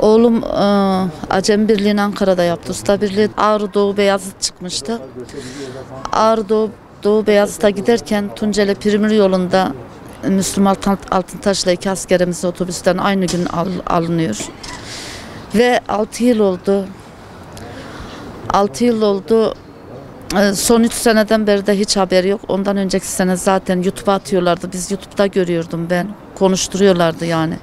Oğlum Acem Birliği'ni Ankara'da yaptı. Usta Birliği Ağrı Doğu Beyazıt çıkmıştı. Ağrı Doğu Beyazıt'a giderken Tunceli Pirimir yolunda Müslüm Altıntaş'la 2 askerimiz otobüsten aynı gün alınıyor. Ve 6 yıl oldu. 6 yıl oldu. Son 3 seneden beri de hiç haber yok. Ondan önceki sene zaten YouTube'a atıyorlardı. Biz YouTube'da görüyordum ben. Konuşturuyorlardı yani.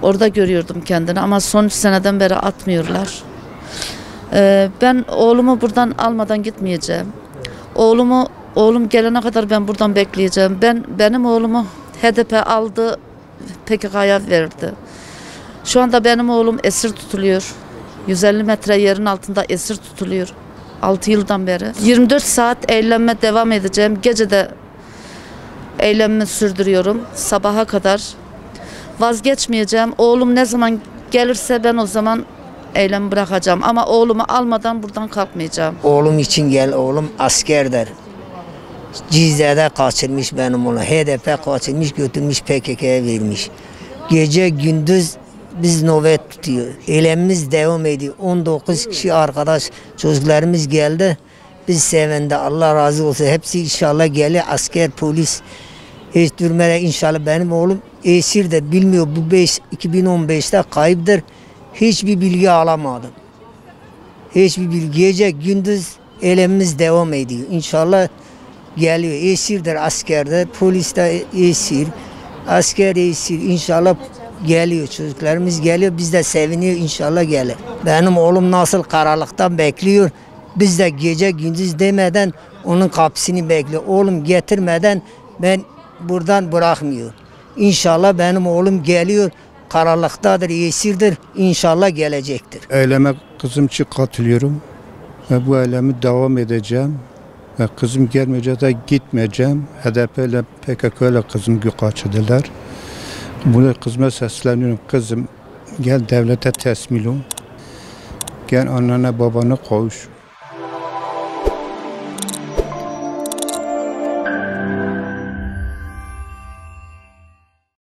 Orada görüyordum kendini ama son 3 seneden beri atmıyorlar. Ben oğlumu buradan almadan gitmeyeceğim. Oğlum gelene kadar ben buradan bekleyeceğim. Benim oğlumu HDP aldı, PKK'ya verdi. Şu anda benim oğlum esir tutuluyor. 150 metre yerin altında esir tutuluyor. 6 yıldan beri. 24 saat eylemime devam edeceğim. Gece de eylemimi sürdürüyorum. Sabaha kadar. Vazgeçmeyeceğim. Oğlum ne zaman gelirse ben o zaman eylemi bırakacağım. Ama oğlumu almadan buradan kalkmayacağım. Oğlum için gel, oğlum askerdir. Cizre'de kaçırmış benim oğlum. HDP kaçırmış, götürmüş PKK'ya vermiş. Gece gündüz biz nöbet tutuyor. Eylemimiz devam ediyor. 19 kişi arkadaş çocuklarımız geldi. Biz sevindi. Allah razı olsun. Hepsi inşallah gelir. Asker, polis. Hiç durmadan inşallah benim oğlum esir de bilmiyor. Bu 2015'te kayıptır. Hiçbir bilgi alamadım. Hiçbir bilgi. Gece gündüz eylemimiz devam ediyor. İnşallah geliyor. Esirdir askerde. Polis de esir. Asker esir. İnşallah geliyor. Çocuklarımız geliyor. Biz de seviniyor. İnşallah gelir. Benim oğlum nasıl karanlıktan bekliyor. Biz de gece gündüz demeden onun kapısını bekliyor. Oğlum getirmeden ben buradan bırakmıyor. İnşallah benim oğlum geliyor. Karanlıktadır, esirdir. İnşallah gelecektir. Eyleme kızım için katılıyorum. Ve bu eylemi devam edeceğim. Ve kızım gelmeyecek de gitmeyeceğim. HDP ile PKK ile kızım kaçırdılar. Bunu kızıma sesleniyorum. Kızım gel devlete teslim ol. Gel annene babana konuş.